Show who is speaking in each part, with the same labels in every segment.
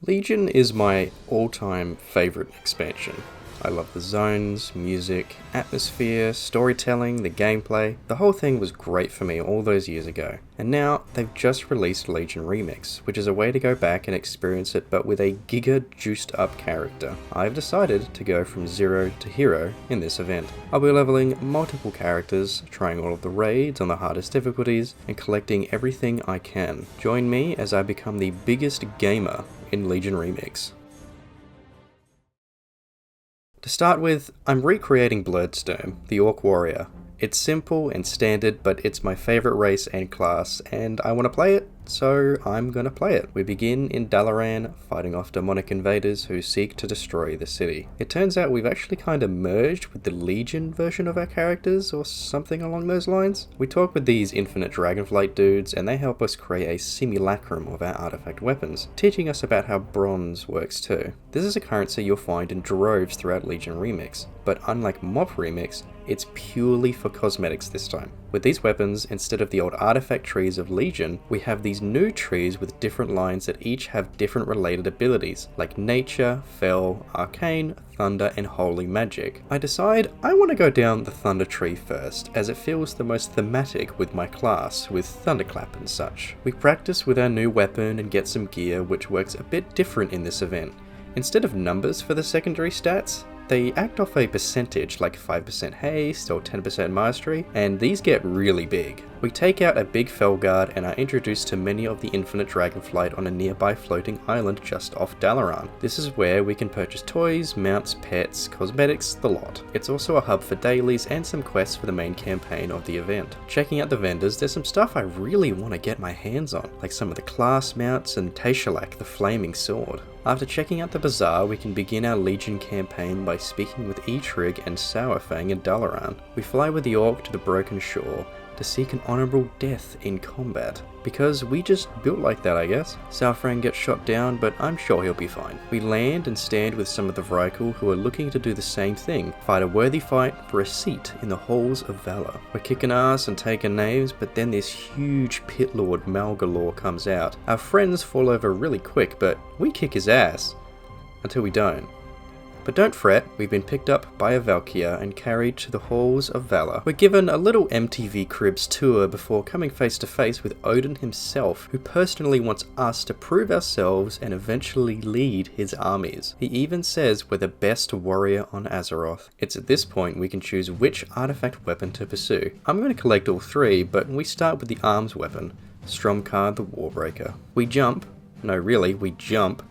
Speaker 1: Legion is my all-time favourite expansion. I love the zones, music, atmosphere, storytelling, the gameplay. The whole thing was great for me all those years ago. And now they've just released Legion Remix, which is a way to go back and experience it but with a giga juiced up character. I've decided to go from zero to hero in this event. I'll be leveling multiple characters, trying all of the raids on the hardest difficulties, and collecting everything I can. Join me as I become the biggest gamer in Legion Remix. To start with, I'm recreating Blurdstorm, the Orc Warrior. It's simple and standard, but it's my favourite race and class, and I want to play it, so I'm gonna play it. We begin in Dalaran, fighting off demonic invaders who seek to destroy the city. It turns out we've actually kinda merged with the Legion version of our characters, or something along those lines. We talk with these infinite dragonflight dudes, and they help us create a simulacrum of our artifact weapons, teaching us about how bronze works too. This is a currency you'll find in droves throughout Legion Remix, but unlike Mop Remix, it's purely for cosmetics this time. With these weapons, instead of the old artifact trees of Legion, we have these new trees with different lines that each have different related abilities, like Nature, Fel, Arcane, Thunder, and Holy Magic. I decide I want to go down the Thunder tree first, as it feels the most thematic with my class, with Thunderclap and such. We practice with our new weapon and get some gear which works a bit different in this event. Instead of numbers for the secondary stats, they act off a percentage, like 5% haste or 10% mastery, and these get really big. We take out a big Felguard and are introduced to many of the infinite dragonflight on a nearby floating island just off Dalaran. This is where we can purchase toys, mounts, pets, cosmetics, the lot. It's also a hub for dailies and some quests for the main campaign of the event. Checking out the vendors, there's some stuff I really want to get my hands on, like some of the class mounts and Taishalak, the flaming sword. After checking out the bazaar, we can begin our Legion campaign by speaking with Eitrig and Sourfang in Dalaran. We fly with the Orc to the Broken Shore to seek an honourable death in combat. Because we just built like that, I guess. Sourfang gets shot down, but I'm sure he'll be fine. We land and stand with some of the Vrykul who are looking to do the same thing, fight a worthy fight for a seat in the halls of valor. We're kicking ass and taking names, but then this huge pit lord Malgalore comes out. Our friends fall over really quick, but we kick his ass. Until we don't. But don't fret, we've been picked up by a Valkyr and carried to the halls of valor. We're given a little MTV Cribs tour before coming face to face with Odin himself, who personally wants us to prove ourselves and eventually lead his armies. He even says we're the best warrior on Azeroth. It's at this point we can choose which artifact weapon to pursue. I'm going to collect all three, but we start with the arms weapon, Stormheim the Warbreaker. We jump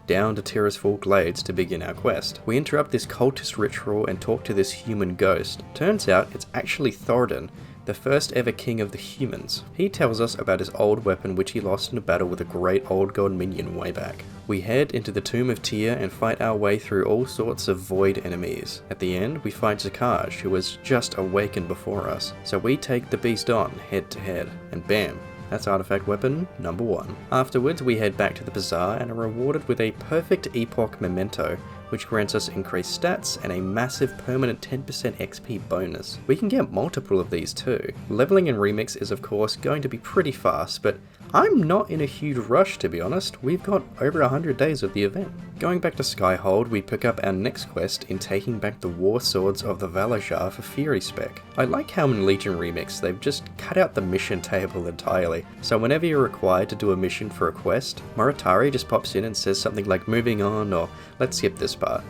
Speaker 1: down to Tirisfal Glades to begin our quest. We interrupt this cultist ritual and talk to this human ghost. Turns out it's actually Thoradin, the first ever king of the humans. He tells us about his old weapon which he lost in a battle with a great old god minion way back. We head into the Tomb of Tyr and fight our way through all sorts of void enemies. At the end, we fight Zakaj, who was just awakened before us. So we take the beast on, head to head, and bam! That's artifact weapon number 1. Afterwards, we head back to the bazaar and are rewarded with a perfect epoch memento, which grants us increased stats and a massive permanent 10% XP bonus. We can get multiple of these too. Leveling in Remix is of course going to be pretty fast, but I'm not in a huge rush to be honest. We've got over 100 days of the event. Going back to Skyhold, we pick up our next quest in taking back the war swords of the Valajar for Fury spec. I like how in Legion Remix they've just cut out the mission table entirely, so whenever you're required to do a mission for a quest, Moritari just pops in and says something like moving on or let's skip this part.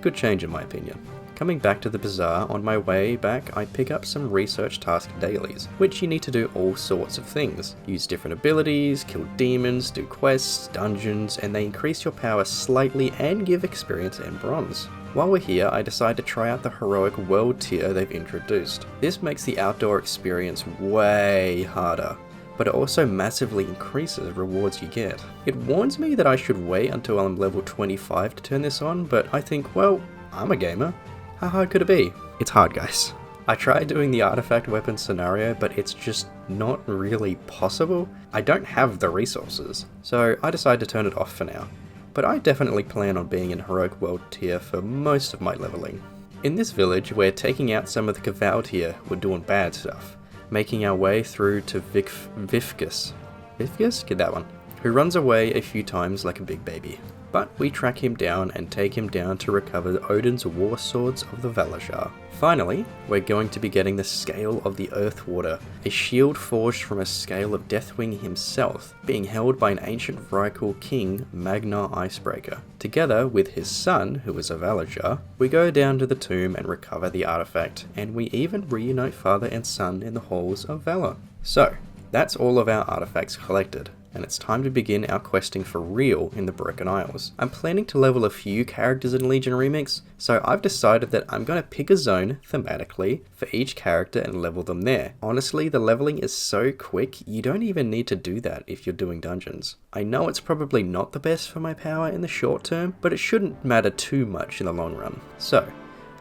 Speaker 1: Good change in my opinion. Coming back to the bazaar, on my way back I pick up some research task dailies, which you need to do all sorts of things. Use different abilities, kill demons, do quests, dungeons, and they increase your power slightly and give experience and bronze. While we're here, I decide to try out the heroic world tier they've introduced. This makes the outdoor experience way harder, but it also massively increases rewards you get. It warns me that I should wait until I'm level 25 to turn this on, but I think, well, I'm a gamer. How hard could it be? It's hard, guys. I tried doing the artifact weapon scenario, but it's just not really possible. I don't have the resources, so I decided to turn it off for now. But I definitely plan on being in heroic world tier for most of my leveling. In this village, we're taking out some of the Kavald here who are doing bad stuff, making our way through to Vifgus? Get that one. Who runs away a few times like a big baby. but we track him down and take him down to recover Odin's war swords of the Valashar. Finally, we're going to be getting the Scale of the Earthwater, a shield forged from a scale of Deathwing himself, being held by an ancient Vrykul king, Magnar Icebreaker. Together with his son, who is a Valashar, we go down to the tomb and recover the artifact, and we even reunite father and son in the halls of Valor. So, that's all of our artifacts collected, and it's time to begin our questing for real in the Broken Isles. I'm planning to level a few characters in Legion Remix, so I've decided that I'm going to pick a zone, thematically, for each character and level them there. Honestly, the leveling is so quick, you don't even need to do that if you're doing dungeons. I know it's probably not the best for my power in the short term, but it shouldn't matter too much in the long run. So,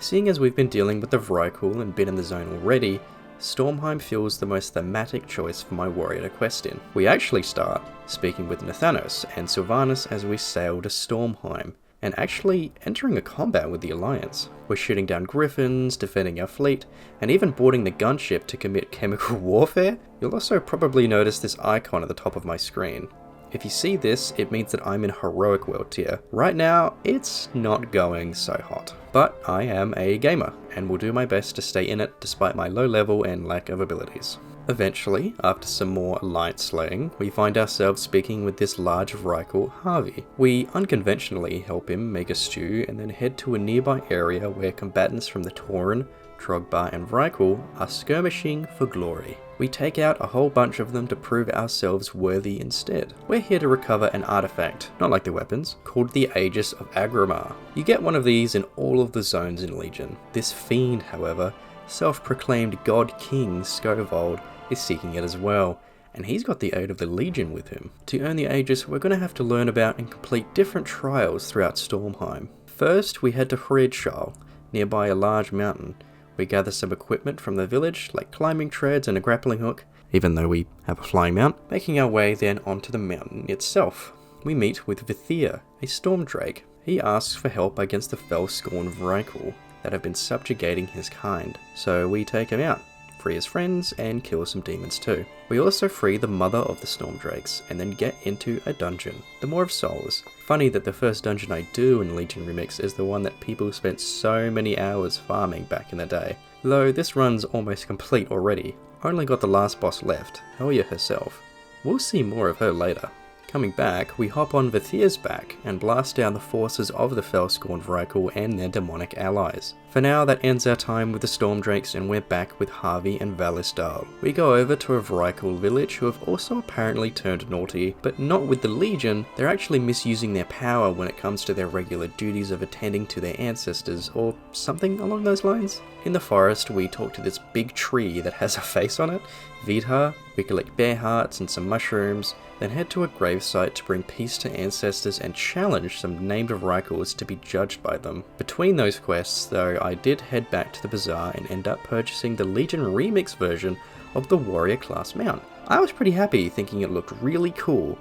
Speaker 1: seeing as we've been dealing with the Vrykul and been in the zone already, Stormheim feels the most thematic choice for my warrior to quest in. We actually start speaking with Nathanos and Sylvanas as we sail to Stormheim, and actually entering a combat with the Alliance. We're shooting down griffins, defending our fleet, and even boarding the gunship to commit chemical warfare. You'll also probably notice this icon at the top of my screen. If you see this, it means that I'm in Heroic World tier. Right now, it's not going so hot. But I am a gamer, and will do my best to stay in it despite my low level and lack of abilities. Eventually, after some more Alliance slaying, we find ourselves speaking with this large Vrykul, Harvey. We unconventionally help him make a stew and then head to a nearby area where combatants from the Tauren, Trogbar and Vrykul are skirmishing for glory. We take out a whole bunch of them to prove ourselves worthy instead. We're here to recover an artifact, not like the weapons, called the Aegis of Agramar. You get one of these in all of the zones in Legion. This fiend, however, self-proclaimed God King Scovold, is seeking it as well, and he's got the aid of the Legion with him. To earn the Aegis, we're going to have to learn about and complete different trials throughout Stormheim. First, we head to Hreidshall, nearby a large mountain. We gather some equipment from the village, like climbing treads and a grappling hook, even though we have a flying mount, making our way then onto the mountain itself. We meet with Vithir, a storm drake. He asks for help against the fell-scorn Vrykul that have been subjugating his kind, so we take him out, free his friends, and kill some demons too. We also free the mother of the storm drakes, and then get into a dungeon, the Maw of Souls. Funny that the first dungeon I do in Legion Remix is the one that people spent so many hours farming back in the day. Though this run's almost complete already, only got the last boss left, Helya herself. We'll see more of her later. Coming back, we hop on Vithir's back and blast down the forces of the Fellscorn Vrykul and their demonic allies. For now, that ends our time with the Stormdrakes and we're back with Harvey and Valisdal. We go over to a Vrykul village who have also apparently turned naughty, but not with the Legion. They're actually misusing their power when it comes to their regular duties of attending to their ancestors, or something along those lines. In the forest, we talk to this big tree that has a face on it, Vidhar. We collect bear hearts and some mushrooms, then head to a gravesite to bring peace to ancestors and challenge some named Vrykuls to be judged by them. Between those quests, though, I did head back to the bazaar and end up purchasing the Legion Remix version of the Warrior class mount. I was pretty happy, thinking it looked really cool,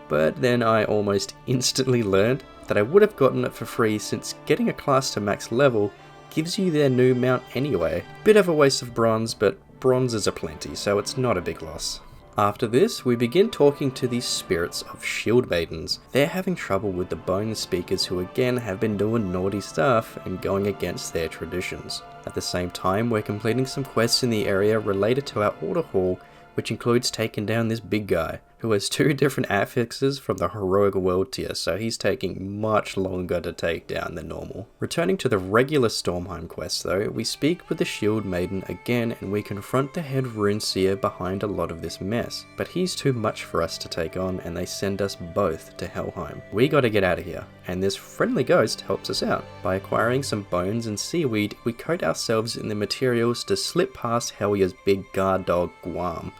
Speaker 1: but then I almost instantly learned that I would have gotten it for free since getting a class to max level gives you their new mount anyway. Bit of a waste of bronze, but bronzes are plenty, so it's not a big loss. After this, we begin talking to the spirits of shield maidens. They're having trouble with the bone speakers who again have been doing naughty stuff and going against their traditions. At the same time, we're completing some quests in the area related to our order hall, which includes taking down this big guy, who has 2 different affixes from the Heroic World tier, so he's taking much longer to take down than normal. Returning to the regular Stormheim quest though, we speak with the Shield Maiden again and we confront the head Runeseer behind a lot of this mess, but he's too much for us to take on and they send us both to Helheim. We gotta get out of here, and this friendly ghost helps us out. By acquiring some bones and seaweed, we coat ourselves in the materials to slip past Helya's big guard dog Guam,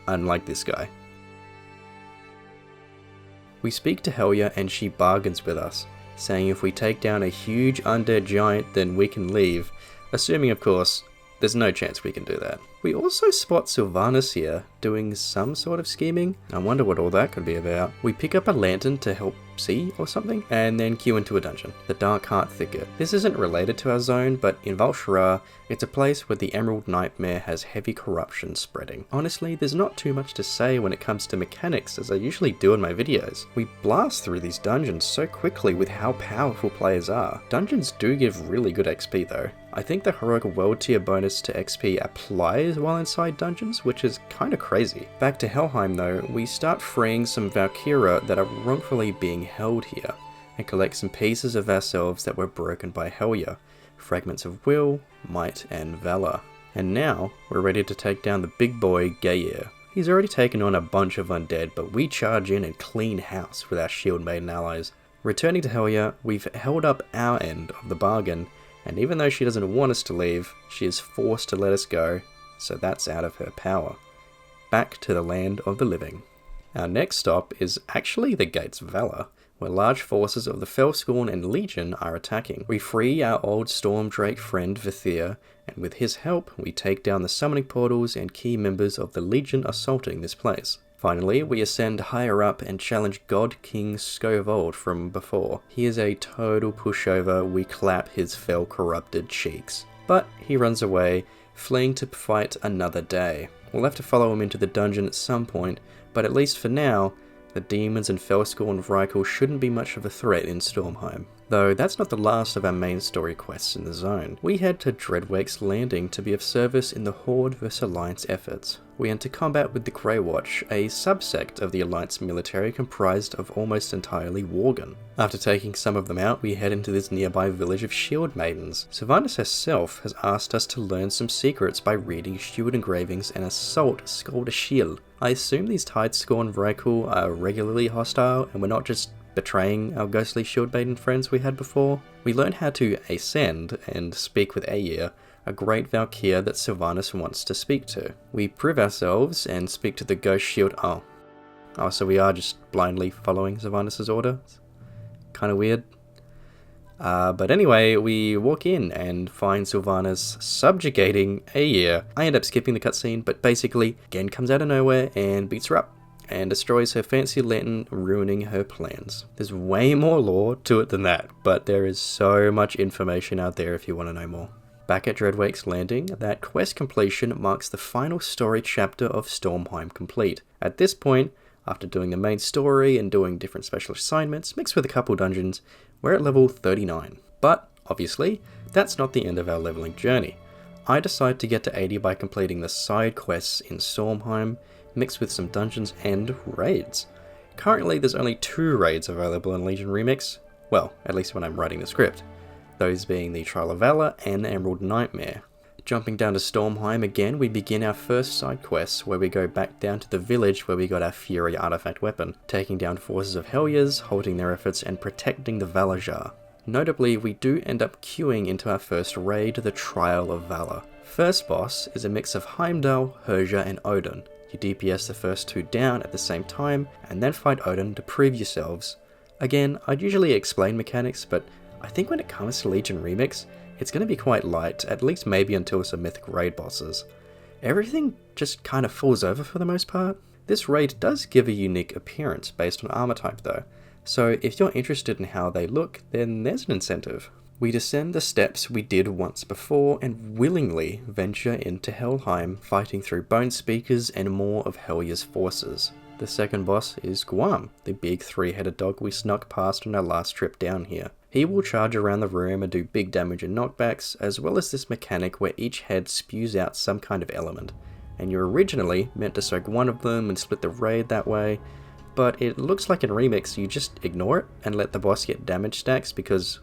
Speaker 1: unlike this guy. We speak to Helya and she bargains with us, saying if we take down a huge undead giant then we can leave, assuming of course there's no chance we can do that. We also spot Sylvanas here, doing some sort of scheming. I wonder what all that could be about. We pick up a lantern to help see or something, and then queue into a dungeon, the Dark Heart Thicket. This isn't related to our zone, but in Val'sharah, it's a place where the Emerald Nightmare has heavy corruption spreading. Honestly, there's not too much to say when it comes to mechanics, as I usually do in my videos. We blast through these dungeons so quickly with how powerful players are. Dungeons do give really good XP though. I think the Heroic World Tier bonus to XP applies while inside dungeons, which is kinda crazy. Back to Helheim though, we start freeing some Valkyria that are wrongfully being held here, and collect some pieces of ourselves that were broken by Helya, fragments of will, might, and valor. And now, we're ready to take down the big boy, Geir. He's already taken on a bunch of undead, but we charge in and clean house with our Shield Maiden allies. Returning to Helya, we've held up our end of the bargain, and even though she doesn't want us to leave, she is forced to let us go, so that's out of her power. Back to the land of the living. Our next stop is actually the Gates of Valor, where large forces of the Fellscorn and Legion are attacking. We free our old Stormdrake friend Vithir, and with his help, we take down the summoning portals and key members of the Legion assaulting this place. Finally, we ascend higher up and challenge God King Scovold from before. He is a total pushover, we clap his fell corrupted cheeks. But he runs away, fleeing to fight another day. We'll have to follow him into the dungeon at some point, but at least for now, the demons and Fellscorn Vrykul shouldn't be much of a threat in Stormheim. Though that's not the last of our main story quests in the zone. We head to Dreadwake's Landing to be of service in the Horde vs Alliance efforts. We enter combat with the Grey Watch, a subsect of the Alliance military comprised of almost entirely Worgen. After taking some of them out, we head into this nearby village of Shield Maidens. Sylvanas herself has asked us to learn some secrets by reading shield engravings and assault Skalda Shield. I assume these Tidescorn Vrykul are regularly hostile and we're not just betraying our ghostly Shield Maiden friends we had before. We learn how to ascend and speak with Aegir, a great Valkyr that Sylvanas wants to speak to. We prove ourselves and speak to the Ghost Shield. Oh, so we are just blindly following Sylvanas' order? Kinda weird. But anyway, we walk in and find Sylvanas subjugating Aegir. I end up skipping the cutscene, but basically, Gen comes out of nowhere and beats her up, and destroys her fancy lantern, ruining her plans. There's way more lore to it than that, but there is so much information out there if you want to know more. Back at Dreadwake's Landing, that quest completion marks the final story chapter of Stormheim complete. At this point, after doing the main story and doing different special assignments, mixed with a couple dungeons, we're at level 39. But, obviously, that's not the end of our leveling journey. I decide to get to 80 by completing the side quests in Stormheim, mixed with some dungeons and raids. Currently, there's only 2 raids available in Legion Remix, well, at least when I'm writing the script, those being the Trial of Valor and Emerald Nightmare. Jumping down to Stormheim again, we begin our first side quest, where we go back down to the village where we got our Fury artifact weapon, taking down forces of Helya's, halting their efforts, and protecting the Valor Jar. Notably, we do end up queuing into our first raid, the Trial of Valor. First boss is a mix of Heimdall, Herja, and Odin. You DPS the first 2 down at the same time, and then fight Odin to prove yourselves. Again, I'd usually explain mechanics, but I think when it comes to Legion Remix, it's going to be quite light, at least maybe until some mythic raid bosses. Everything just kind of falls over for the most part. This raid does give a unique appearance based on armor type though, so if you're interested in how they look, then there's an incentive. We descend the steps we did once before and willingly venture into Helheim, fighting through Bone Speakers and more of Helya's forces. The second boss is Guam, the big 3-headed dog we snuck past on our last trip down here. He will charge around the room and do big damage and knockbacks, as well as this mechanic where each head spews out some kind of element, and you're originally meant to soak one of them and split the raid that way, but it looks like in Remix you just ignore it and let the boss get damage stacks because,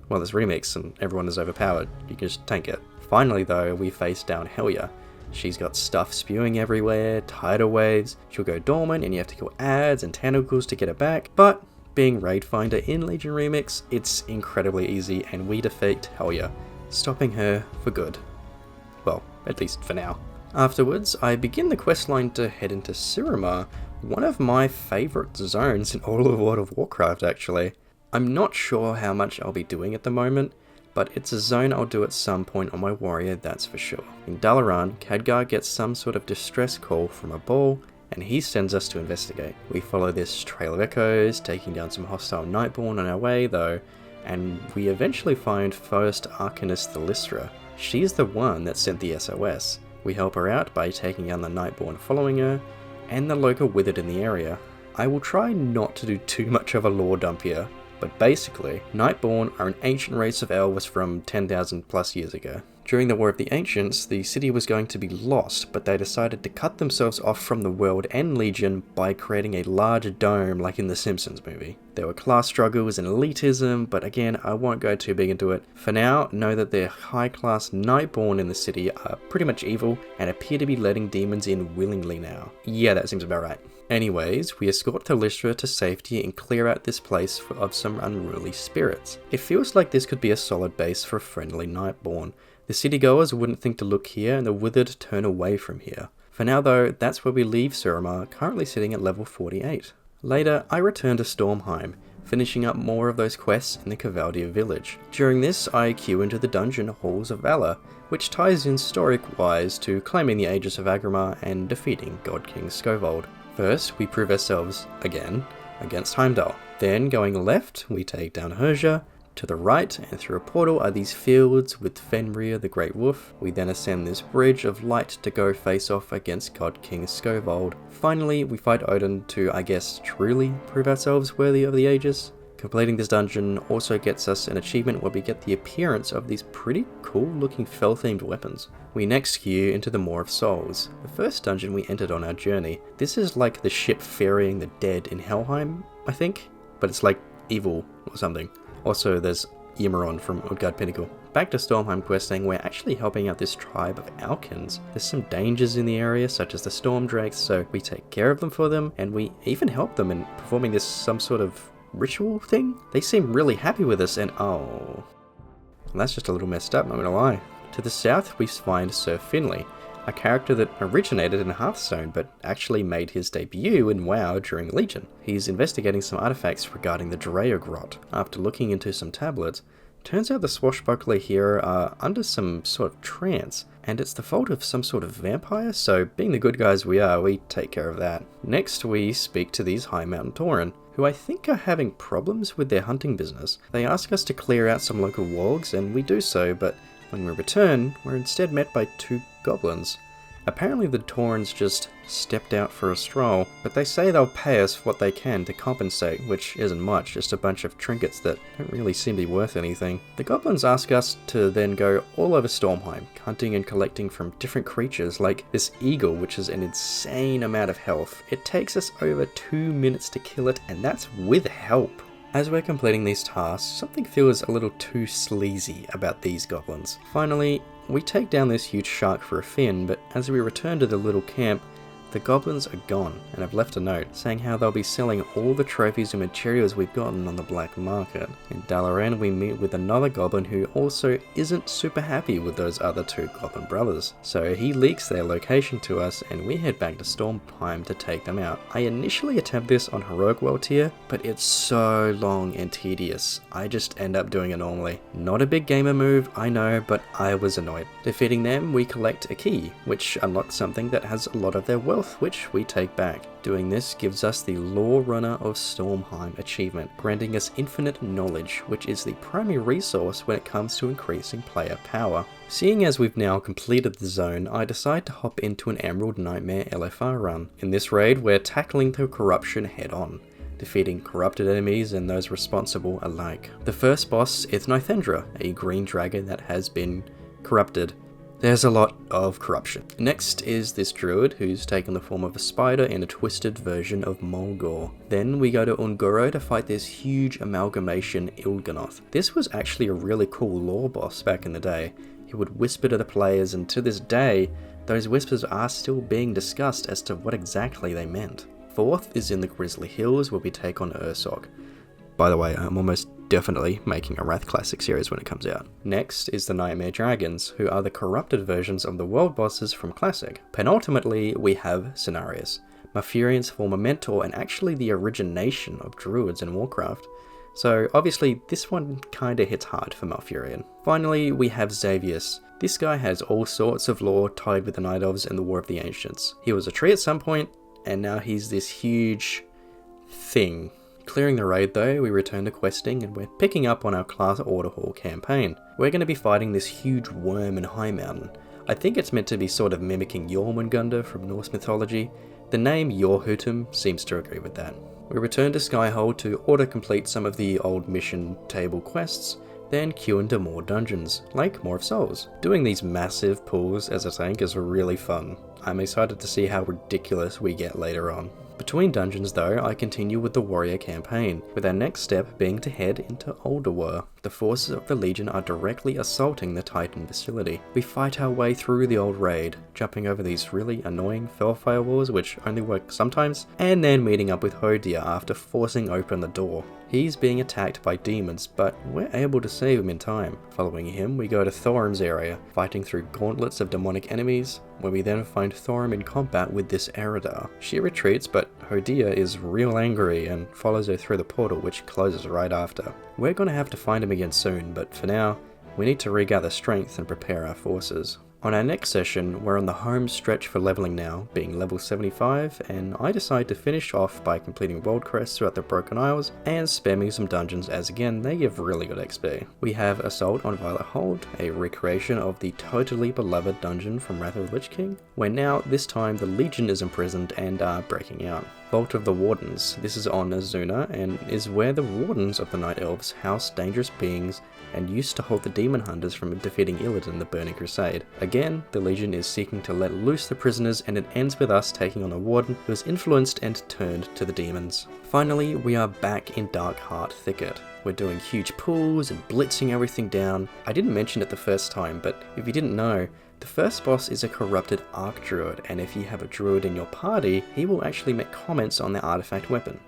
Speaker 1: well, it's Remix and everyone is overpowered, you can just tank it. Finally though, we face down Helya. She's got stuff spewing everywhere, tidal waves, she'll go dormant and you have to kill ads and tentacles to get her back, but being Raid Finder in Legion Remix, it's incredibly easy and we defeat Helya, stopping her for good. Well, at least for now. Afterwards, I begin the questline to head into Suramar, one of my favourite zones in all of World of Warcraft actually. I'm not sure how much I'll be doing at the moment, but it's a zone I'll do at some point on my warrior, that's for sure. In Dalaran, Khadgar gets some sort of distress call from a ball, and he sends us to investigate. We follow this trail of echoes, taking down some hostile Nightborn on our way though, and we eventually find First Arcanist Thalystra. She's the one that sent the SOS. We help her out by taking down the Nightborn following her, and the local withered in the area. I will try not to do too much of a lore dump here, but basically, Nightborn are an ancient race of elves from 10,000 plus years ago. During the War of the Ancients, the city was going to be lost, but they decided to cut themselves off from the world and Legion by creating a large dome like in the Simpsons movie. There were class struggles and elitism, but again, I won't go too big into it. For now, know that the high-class Nightborn in the city are pretty much evil and appear to be letting demons in willingly now. Yeah, that seems about right. Anyways, we escort Thalystra to safety and clear out this place of some unruly spirits. It feels like this could be a solid base for a friendly Nightborn. The citygoers wouldn't think to look here, and the withered turn away from here. For now though, that's where we leave Suramar, currently sitting at level 48. Later, I return to Stormheim, finishing up more of those quests in the Kavaldir village. During this, I queue into the dungeon Halls of Valor, which ties in story-wise to claiming the Aegis of Agrimar and defeating God King Skovald. First, we prove ourselves, again, against Heimdall. Then, going left, we take down Herja. To the right, and through a portal, are these fields with Fenrir the Great Wolf. We then ascend this bridge of light to go face off against God King Skovald. Finally, we fight Odin to, I guess, truly prove ourselves worthy of the Aegis. Completing this dungeon also gets us an achievement where we get the appearance of these pretty cool looking fell-themed weapons. We next queue into the Maw of Souls, the first dungeon we entered on our journey. This is like the ship ferrying the dead in Helheim, I think, but it's like evil or something. Also, there's Ymron from Utgard Pinnacle. Back to Stormheim questing, we're actually helping out this tribe of Alkins. There's some dangers in the area, such as the Storm Drakes, so we take care of them for them, and we even help them in performing this some sort of ritual thing. They seem really happy with us, and oh, that's just a little messed up, not gonna lie. To the south, we find Sir Finley, a character that originated in Hearthstone but actually made his debut in WoW during Legion. He's investigating some artifacts regarding the Draya Grot. After looking into some tablets, turns out the swashbuckler here are under some sort of trance, and it's the fault of some sort of vampire, so being the good guys we are, we take care of that. Next, we speak to these High Mountain Tauren, who I think are having problems with their hunting business. They ask us to clear out some local wargs, and we do so, but when we return, we're instead met by two goblins. Apparently the Taurens just stepped out for a stroll, but they say they'll pay us what they can to compensate, which isn't much, just a bunch of trinkets that don't really seem to be worth anything. The goblins ask us to then go all over Stormheim, hunting and collecting from different creatures like this eagle, which is an insane amount of health. It takes us over 2 minutes to kill it, and that's with help. As we're completing these tasks, something feels a little too sleazy about these goblins. Finally, we take down this huge shark for a fin, but as we return to the little camp, the goblins are gone, and have left a note saying how they'll be selling all the trophies and materials we've gotten on the black market. In Dalaran, we meet with another goblin who also isn't super happy with those other two goblin brothers. So he leaks their location to us, and we head back to Stormheim to take them out. I initially attempt this on Heroic World tier, but it's so long and tedious. I just end up doing it normally. Not a big gamer move, I know, but I was annoyed. Defeating them, we collect a key, which unlocks something that has a lot of their wealth, which we take back. Doing this gives us the Lore Runner of Stormheim achievement, granting us infinite knowledge, which is the primary resource when it comes to increasing player power. Seeing as we've now completed the zone, I decide to hop into an Emerald Nightmare LFR run. In this raid, we're tackling the corruption head on, defeating corrupted enemies and those responsible alike. The first boss is Nythendra, a green dragon that has been corrupted. There's a lot of corruption. Next is this druid who's taken the form of a spider in a twisted version of Mulgore. Then we go to Ungoro to fight this huge amalgamation Il'gynoth. This was actually a really cool lore boss back in the day. He would whisper to the players, and to this day, those whispers are still being discussed as to what exactly they meant. Fourth is in the Grizzly Hills where we take on Ursog. By the way, I'm almost definitely making a Wrath Classic series when it comes out. Next is the Nightmare Dragons, who are the corrupted versions of the world bosses from Classic. Penultimately, we have Cenarius, Malfurion's former mentor and actually the origination of druids in Warcraft. So obviously this one kinda hits hard for Malfurion. Finally, we have Xavius. This guy has all sorts of lore tied with the Night Elves and the War of the Ancients. He was a tree at some point, and now he's this huge thing. Clearing the raid though, we return to questing and we're picking up on our Class Order Hall campaign. We're going to be fighting this huge worm in High Mountain. I think it's meant to be sort of mimicking Jormungandr from Norse mythology. The name Jorhutum seems to agree with that. We return to Skyhold to auto-complete some of the old mission table quests, then queue into more dungeons, like More of Souls. Doing these massive pulls as a tank is really fun. I'm excited to see how ridiculous we get later on. Between dungeons though, I continue with the warrior campaign, with our next step being to head into Ulduar. The forces of the Legion are directly assaulting the Titan facility. We fight our way through the old raid, jumping over these really annoying fell firewalls which only work sometimes, and then meeting up with Hodir after forcing open the door. He's being attacked by demons, but we're able to save him in time. Following him, we go to Thorim's area, fighting through gauntlets of demonic enemies, where we then find Thorim in combat with this Eridar. She retreats, but Hodir is real angry and follows her through the portal, which closes right after. We're gonna have to find him again soon, but for now, we need to regather strength and prepare our forces. On our next session, we're on the home stretch for leveling now, being level 75, and I decide to finish off by completing world crests throughout the Broken Isles and spamming some dungeons, as again, they give really good XP. We have Assault on Violet Hold, a recreation of the totally beloved dungeon from Wrath of the Lich King, where now, this time, the Legion is imprisoned and are breaking out. Vault of the Wardens. This is on Azuna and is where the Wardens of the Night Elves house dangerous beings and used to hold the Demon Hunters from defeating Illidan the Burning Crusade. Again, the Legion is seeking to let loose the prisoners, and it ends with us taking on a Warden who is influenced and turned to the demons. Finally, we are back in Darkheart Thicket. We're doing huge pulls and blitzing everything down. I didn't mention it the first time, but if you didn't know, the first boss is a corrupted Archdruid, and if you have a druid in your party, he will actually make comments on the artifact weapon.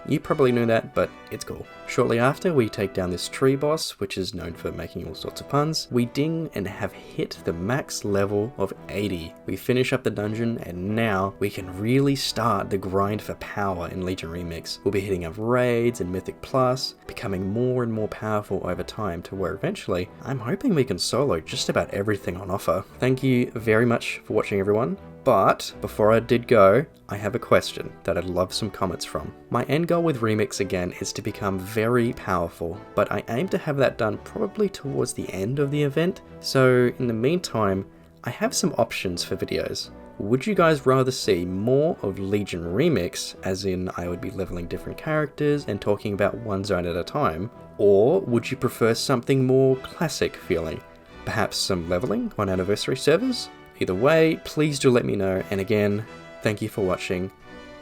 Speaker 1: You probably knew that, but it's cool. Shortly after, we take down this tree boss, which is known for making all sorts of puns. We ding and have hit the max level of 80. We finish up the dungeon, and now we can really start the grind for power in Legion Remix. We'll be hitting up raids and Mythic Plus, becoming more and more powerful over time to where eventually, I'm hoping we can solo just about everything on offer. Thank you very much for watching, everyone. But before I did go, I have a question that I'd love some comments from. My end goal with Remix again is to become very powerful, but I aim to have that done probably towards the end of the event. So in the meantime, I have some options for videos. Would you guys rather see more of Legion Remix, as in I would be leveling different characters and talking about one zone at a time? Or would you prefer something more classic feeling? Perhaps some leveling on anniversary servers? Either way, please do let me know, and again, thank you for watching.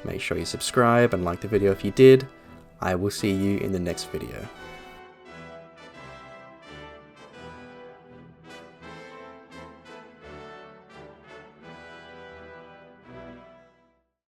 Speaker 1: Make sure you subscribe and like the video if you did. I will see you in the next video.